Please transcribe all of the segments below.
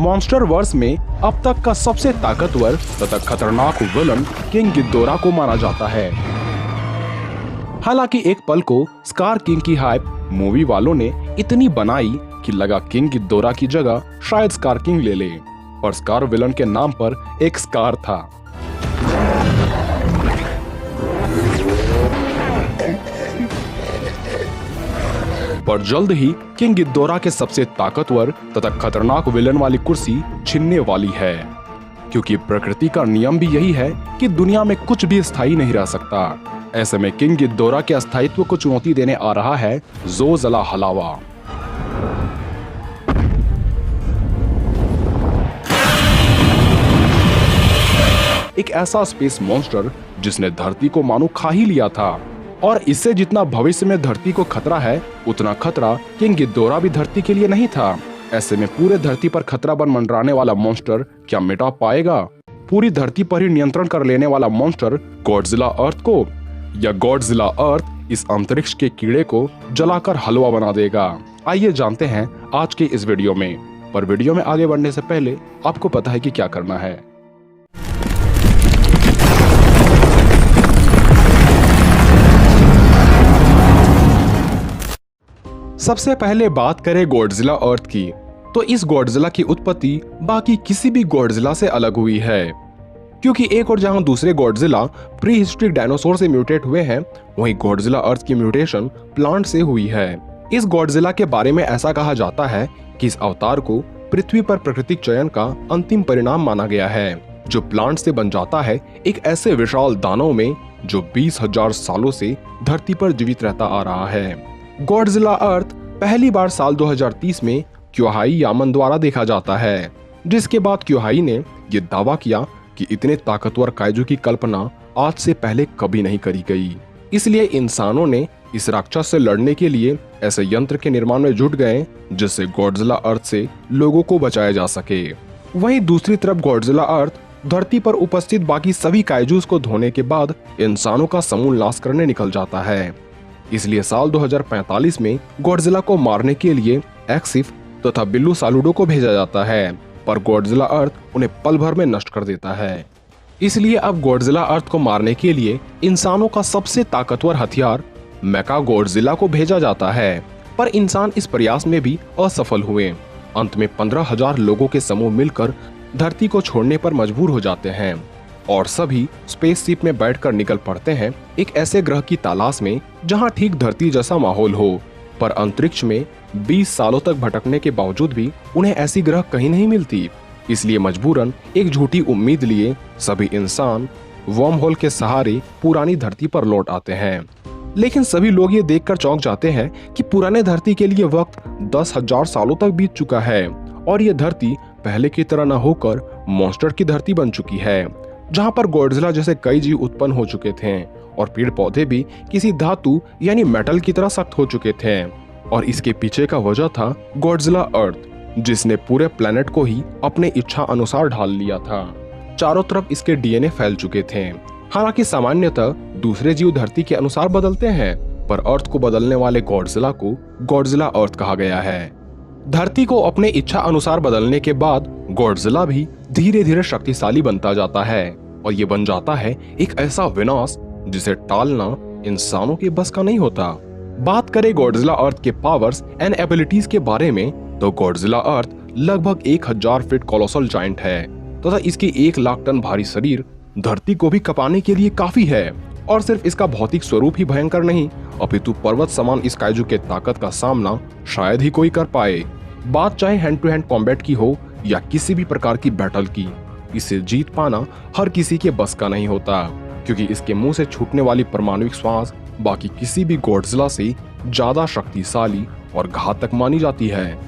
Monster verse में अब तक का सबसे ताकतवर तथा खतरनाक विलन किंग गिदोरा को माना जाता है। हालांकि एक पल को स्कार किंग की हाइप मूवी वालों ने इतनी बनाई कि लगा किंग गिदोरा की जगह शायद स्कार किंग ले ले, पर स्कार विलन के नाम पर एक स्कार था। पर जल्द ही किंग गिदोरा के सबसे ताकतवर तथा खतरनाक विलन वाली कुर्सी छिनने वाली है, क्योंकि प्रकृति का नियम भी यही है कि दुनिया में कुछ भी स्थायी नहीं रह सकता। ऐसे में किंग गिदोरा के अस्थायित्व को चुनौती देने आ रहा है ज़ोज़ला हलावा। एक ऐसा स्पेस मॉन्स्टर जिसने धरती को मानो खा ही लिया था, और इससे जितना भविष्य में धरती को खतरा है उतना खतरा किंग गिदोरा भी धरती के लिए नहीं था। ऐसे में पूरे धरती पर खतरा बन मंडराने वाला मॉन्स्टर क्या मिटा पाएगा? पूरी धरती पर ही नियंत्रण कर लेने वाला मॉन्स्टर गॉडजिला अर्थ को, या गॉडजिला अर्थ इस अंतरिक्ष के कीड़े को जलाकर हलवा बना देगा? आइए जानते हैं आज के इस वीडियो में। पर वीडियो में आगे बढ़ने से पहले आपको पता है कि क्या करना है। सबसे पहले बात करें गॉडजिला अर्थ की, तो इस गॉडजिला की उत्पत्ति बाकी किसी भी गॉडजिला से अलग हुई है, क्योंकि एक और जहां दूसरे गॉडजिला प्री हिस्ट्रिक डायनासोर से म्यूटेट हुए हैं, वहीं गॉडजिला अर्थ की म्यूटेशन प्लांट से हुई है। इस गॉडजिला के बारे में ऐसा कहा जाता है कि इस अवतार को पृथ्वी पर प्राकृतिक चयन का अंतिम परिणाम माना गया है, जो प्लांट से बन जाता है एक ऐसे विशाल दानव में जो 20,000 सालों से धरती पर जीवित रहता आ रहा है। गॉडजिला अर्थ पहली बार साल 2030 में क्योहाई यामन द्वारा देखा जाता है, जिसके बाद क्योहाई ने यह दावा किया कि इतने ताकतवर काइजू की कल्पना आज से पहले कभी नहीं करी गई। इसलिए इंसानों ने इस राक्षस से लड़ने के लिए ऐसे यंत्र के निर्माण में जुट गए जिससे गॉडजिला अर्थ से लोगों को बचाया जा सके। वहीं दूसरी तरफ गॉडजिला अर्थ धरती पर उपस्थित बाकी सभी काइजूस को धोने के बाद इंसानों का समूल नाश करने निकल जाता है। इसलिए साल 2045 में गॉडजिला को मारने के लिए एक्सिफ तथा बिल्लू सालूडो को भेजा जाता है, पर गॉडजिला अर्थ उन्हें पल भर में नष्ट कर देता है। इसलिए अब गॉडजिला अर्थ को मारने के लिए इंसानों का सबसे ताकतवर हथियार मेका गॉडजिला को भेजा जाता है, पर इंसान इस प्रयास में भी असफल हुए। अंत में 15,000 लोगों के समूह मिलकर धरती को छोड़ने पर मजबूर हो जाते हैं और सभी स्पेसशिप में बैठकर निकल पड़ते हैं एक ऐसे ग्रह की तलाश में जहां ठीक धरती जैसा माहौल हो। पर अंतरिक्ष में 20 सालों तक भटकने के बावजूद भी उन्हें ऐसी ग्रह कहीं नहीं मिलती। इसलिए मजबूरन एक झूठी उम्मीद लिए सभी इंसान वर्म होल के सहारे पुरानी धरती पर लौट आते हैं। लेकिन सभी लोग ये देखकर चौंक जाते हैं कि पुराने धरती के लिए वक्त 10,000 सालों तक बीत चुका है और ये धरती पहले की तरह न होकर मॉन्स्टर की धरती बन चुकी है, जहाँ पर गॉडजिला जैसे कई जीव उत्पन्न हो चुके थे और पेड़ पौधे भी किसी धातु यानी मेटल की तरह सख्त हो चुके थे। और इसके पीछे का वजह था गॉडजिला अर्थ, जिसने पूरे प्लेनेट को ही अपने इच्छा अनुसार ढाल लिया था। चारों तरफ इसके डीएनए फैल चुके थे। हालांकि सामान्यतः दूसरे जीव धरती के अनुसार बदलते हैं, पर अर्थ को बदलने वाले गॉडजिला को गॉडजिला अर्थ कहा गया है। धरती को अपने इच्छा अनुसार बदलने के बाद गॉडजिला भी धीरे धीरे शक्तिशाली बनता जाता है और ये बन जाता है एक ऐसा विनाश जिसे टालना इंसानों के बस का नहीं होता। बात करें गॉडजिला अर्थ के पावर्स एंड एबिलिटीज के बारे में, तो गॉडजिला अर्थ लगभग 1000 फीट कोलोसल जायंट है तथा इसकी 1 लाख टन भारी शरीर धरती को भी कपाने के लिए काफी है। और सिर्फ इसका भौतिक स्वरूप ही भयंकर नहीं, अपितु पर्वत समान इस काइजू के ताकत का सामना शायद ही कोई कर पाए। बात चाहे हैंड टू हैंड कॉम्बैट की हो या किसी भी प्रकार की बैटल की, इसे जीत पाना हर किसी के बस का नहीं होता, क्योंकि इसके मुंह से छूटने वाली परमाणुविक श्वास बाकी किसी भी गॉडजिला से ज्यादा शक्तिशाली और घातक मानी जाती है,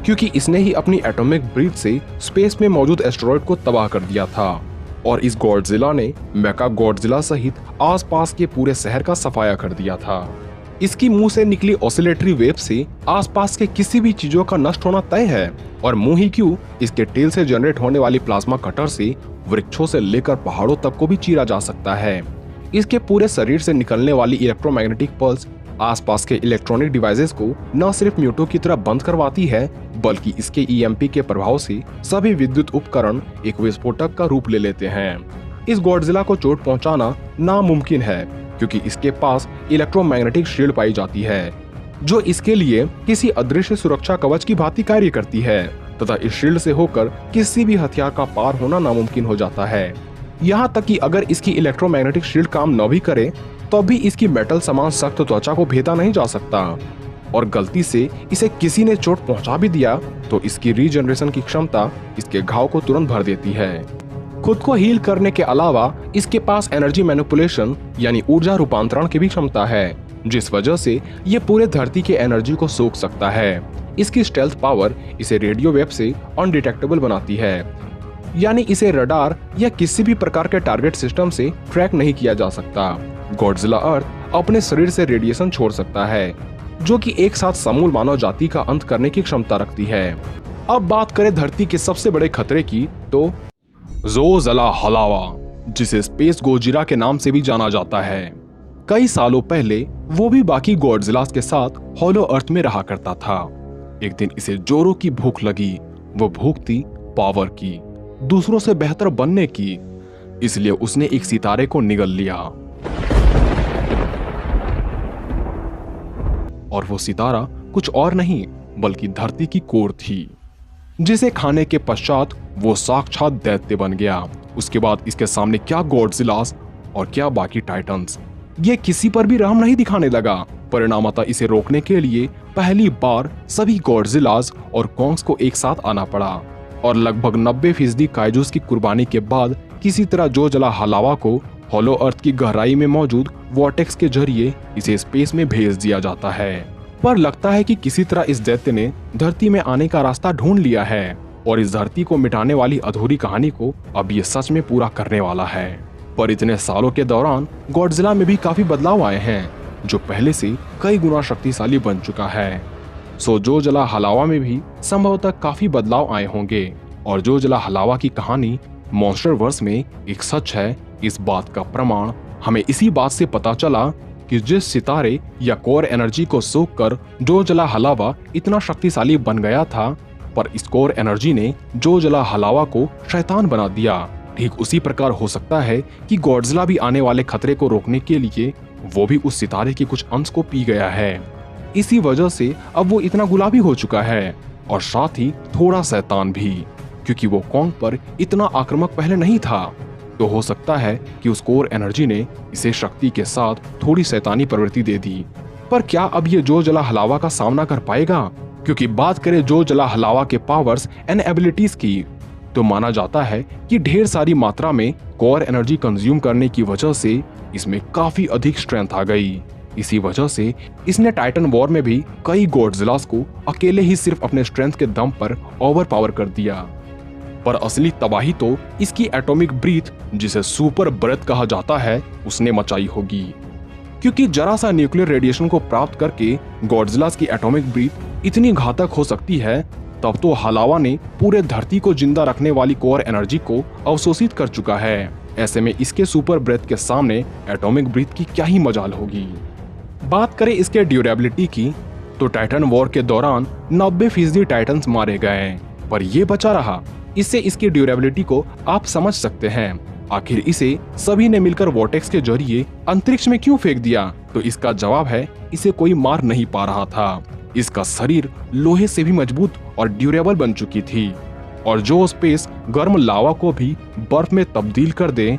क्योंकि इसने ही अपनी एटॉमिक ब्रीथ से स्पेस में मौजूद एस्टेरॉयड को तबाह कर दिया था। और इस गॉडजिला ने मेका गॉडजिला सहित आसपास के पूरे शहर का सफाया कर दिया था। इसकी मुंह से निकली ऑसिलेटरी वेव से आसपास के किसी भी चीजों का नष्ट होना तय है, और मुंह ही क्यों, इसके टेल से जनरेट होने वाली प्लाज्मा कटर से वृक्षों से लेकर पहाड़ों तक को भी चीरा जा सकता है। इसके पूरे शरीर से निकलने वाली इलेक्ट्रोमैग्नेटिक पल्स आसपास के इलेक्ट्रॉनिक डिवाइसेस को न सिर्फ म्यूटो की तरह बंद करवाती है, बल्कि इसके ईएमपी के प्रभाव से सभी विद्युत उपकरण एक विस्फोटक का रूप ले लेते हैं। इस गॉडजिला को चोट पहुंचाना नामुमकिन है, क्योंकि इसके पास इलेक्ट्रोमैग्नेटिक शील्ड पाई जाती है, जो इसके लिए किसी अदृश्य सुरक्षा कवच की भांति कार्य करती है, तथा इस शील्ड से होकर किसी भी हथियार का पार होना नामुमकिन हो जाता है। यहाँ तक कि अगर इसकी इलेक्ट्रोमैग्नेटिक शील्ड काम न भी करे, तो भी इसकी मेटल समान सख्त त्वचा को भेदा नहीं जा सकता, और गलती से इसे किसी ने चोट पहुंचा भी दिया तो इसकी रीजनरेशन की क्षमता इसके घाव को तुरंत भर देती है। खुद को हील करने के अलावा इसके पास एनर्जी मैनिपुलेशन यानी ऊर्जा रूपांतरण की भी क्षमता है, जिस वजह से ये पूरे धरती के एनर्जी को सोख सकता है। इसकी स्टेल्थ पावर इसे रेडियो वेव से अनडिटेक्टेबल बनाती है, यानी इसे रडार या किसी भी प्रकार के टारगेट सिस्टम से ट्रैक नहीं किया जा सकता। गॉडजिला अर्थ अपने शरीर से रेडिएशन छोड़ सकता है, जो कि एक साथ समूल मानव जाति का अंत करने की क्षमता रखती है। अब बात करें धरती के सबसे बड़े खतरे की, तो ज़ोज़ला हलावा, जिसे स्पेस गोजिरा के नाम से भी जाना जाता है। कई सालों पहले वो भी बाकी गॉडजिलास के साथ हॉलो अर्थ में रहा करता था। एक दिन इसे जोरों की भूख लगी। वो भूख थी पावर की, दूसरों से बेहतर बनने की, इसलिए उसने एक सितारे को निगल लिया। और वो सितारा कुछ और नहीं बल्कि धरती की कोर थी, जिसे खाने के पश्चात वो साक्षात दैत्य बन गया। उसके बाद इसके सामने क्या गॉडजिलास और क्या बाकी टाइटन्स, ये किसी पर भी रहम नहीं दिखाने लगा। परिणामतः इसे रोकने के लिए पहली बार सभी गॉडजिलास और कॉन्ग्स को एक साथ आना पड़ा, और लगभग 90% काइजूस की कुर्बानी के बाद किसी तरह ज़ोज़ला हलावा को हॉलो अर्थ की गहराई में मौजूद वॉर्टेक्स के जरिए इसे स्पेस में भेज दिया जाता है। पर लगता है कि किसी तरह इस दैत्य ने धरती में आने का रास्ता ढूंढ लिया है, और इस धरती को मिटाने वाली अधूरी कहानी को अब ये सच में पूरा करने वाला है। पर इतने सालों के दौरान गॉडजिला में भी काफी बदलाव आए हैं, जो पहले से कई गुना शक्तिशाली बन चुका है। सो ज़ोज़ला हलावा में भी संभवतः काफी बदलाव आए होंगे, और ज़ोज़ला हलावा की कहानी मॉन्स्टर वर्स में एक सच है। इस बात का प्रमाण हमें इसी बात से पता चला कि जिस सितारे या कोर एनर्जी को सोख कर ज़ोज़ला हलावा इतना शक्तिशाली बन गया था, पर इस कोर एनर्जी ने ज़ोज़ला हलावा को शैतान बना दिया। ठीक उसी प्रकार हो सकता है कि गॉडजिला भी आने वाले खतरे को रोकने के लिए वो भी उस सितारे के कुछ अंश को पी गया है। इसी वजह से अब वो इतना गुलाबी हो चुका है, और साथ ही थोड़ा शैतान भी, क्योंकि वो कॉन्ग पर इतना आक्रामक पहले नहीं था। तो हो सकता है कि उस कोर एनर्जी ने इसे शक्ति के साथ थोड़ी शैतानी प्रवृत्ति दे दी। पर क्या अब ये ज़ोज़ला हलावा का सामना कर पाएगा? क्योंकि बात करें ज़ोज़ला हलावा के पावर्स एंड एबिलिटीज की, तो माना जाता है कि ढेर सारी मात्रा में कोर एनर्जी कंज्यूम करने की वजह से इसमें काफी अधिक स्ट्रेंथ आ गई। इसी वजह से इसने टाइटन वॉर में भी कई गॉडजिलास को अकेले ही सिर्फ अपने स्ट्रेंथ के दम पर ओवर पावर कर दिया। पर असली तबाही तो इसकी एटॉमिक ब्रीथ, जिसे सुपर ब्रेथ कहा जाता है, उसने मचाई होगी। क्योंकि जरा सा न्यूक्लियर रेडिएशन को प्राप्त करके गॉडजिलास की एटॉमिक ब्रीथ इतनी घातक हो सकती है, तब तो हलावा ने पूरे धरती को जिंदा रखने वाली कोर एनर्जी को अवशोषित कर चुका है। ऐसे में इसके सुपर ब्रेथ के सामने एटॉमिक ब्रीथ की क्या ही मजाल होगी। बात करें इसके ड्यूरेबिलिटी की, तो टाइटन वॉर के दौरान 90% टाइटन्स मारे गए, पर ये बचा रहा। इससे इसकी ड्यूरेबिलिटी को आप समझ सकते हैं। आखिर इसे सभी ने मिलकर वॉर्टेक्स के जरिए अंतरिक्ष में क्यों फेंक दिया? तो इसका जवाब है, इसे कोई मार नहीं पा रहा था। इसका शरीर लोहे से भी मजबूत और ड्यूरेबल बन चुकी थी, और जो स्पेस गर्म लावा को भी बर्फ में तब्दील कर दे,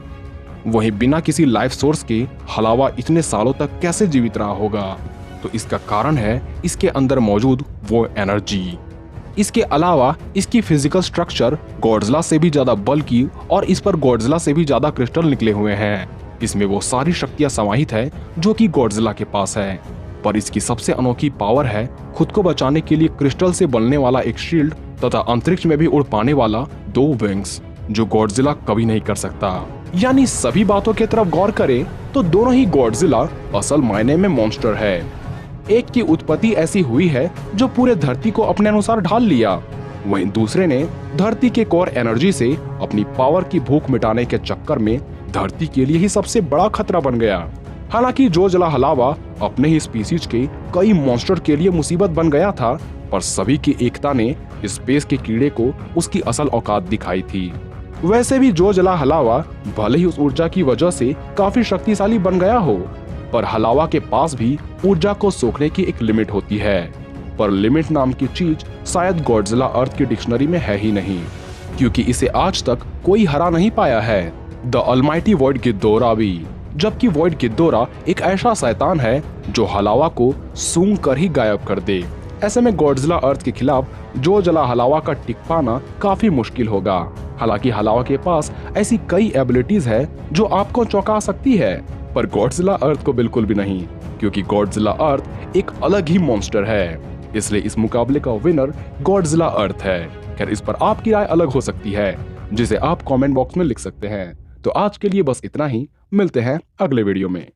वहीं बिना किसी लाइफ सोर्स के हलावा इतने सालों तक कैसे जीवित रहा होगा? तो इसका कारण है इसके अंदर मौजूद वो एनर्जी। इसके अलावा इसकी फिजिकल स्ट्रक्चर गॉडजिला से भी ज्यादा बल्कि, और इस पर गॉडजिला से भी ज्यादा क्रिस्टल निकले हुए हैं। इसमें वो सारी शक्तियां समाहित है जो कि गॉडजिला के पास है। पर इसकी सबसे अनोखी पावर है खुद को बचाने के लिए क्रिस्टल से बनने वाला एक शील्ड, तथा अंतरिक्ष में भी उड़ पाने वाला 2 विंग्स, जो गॉडजिला कभी नहीं कर सकता। यानी सभी बातों की तरफ गौर करें तो दोनों ही गॉडजिला असल मायने में मॉन्स्टर है। एक की उत्पत्ति ऐसी हुई है जो पूरे धरती को अपने अनुसार ढाल लिया, वहीं दूसरे ने धरती के कोर एनर्जी से अपनी पावर की भूख मिटाने के चक्कर में धरती के लिए ही सबसे बड़ा खतरा बन गया। हालांकि जोजिला हलावा अपने ही स्पीसीज के कई मॉन्स्टर के लिए मुसीबत बन गया था, पर सभी की एकता ने स्पेस के कीड़े को उसकी असल औकात दिखाई थी। वैसे भी जोजिला हलावा भले ही उस ऊर्जा की वजह से काफी शक्तिशाली बन गया हो, पर हलावा के पास भी ऊर्जा को सोखने की एक लिमिट होती है। पर लिमिट नाम की चीज शायद गॉडजिला अर्थ की डिक्शनरी में है ही नहीं, क्योंकि इसे आज तक कोई हरा नहीं पाया है। द ऑलमाइटी वॉइड गिद्धोरा भी, जबकि वॉइड गिद्धोरा एक ऐसा शैतान है जो हलावा को सूंघ कर ही गायब कर दे। ऐसे में गॉडजिला अर्थ के खिलाफ जोजिला हलावा का टिक पाना काफी मुश्किल होगा। हालांकि हलावा के पास ऐसी कई एबिलिटीज है जो आपको चौंका सकती है, पर गॉडजिला अर्थ को बिल्कुल भी नहीं, क्योंकि गॉडजिला अर्थ एक अलग ही मॉन्स्टर है। इसलिए इस मुकाबले का विनर गॉडजिला अर्थ है। खैर, इस पर आपकी राय अलग हो सकती है, जिसे आप कमेंट बॉक्स में लिख सकते हैं। तो आज के लिए बस इतना ही, मिलते हैं अगले वीडियो में।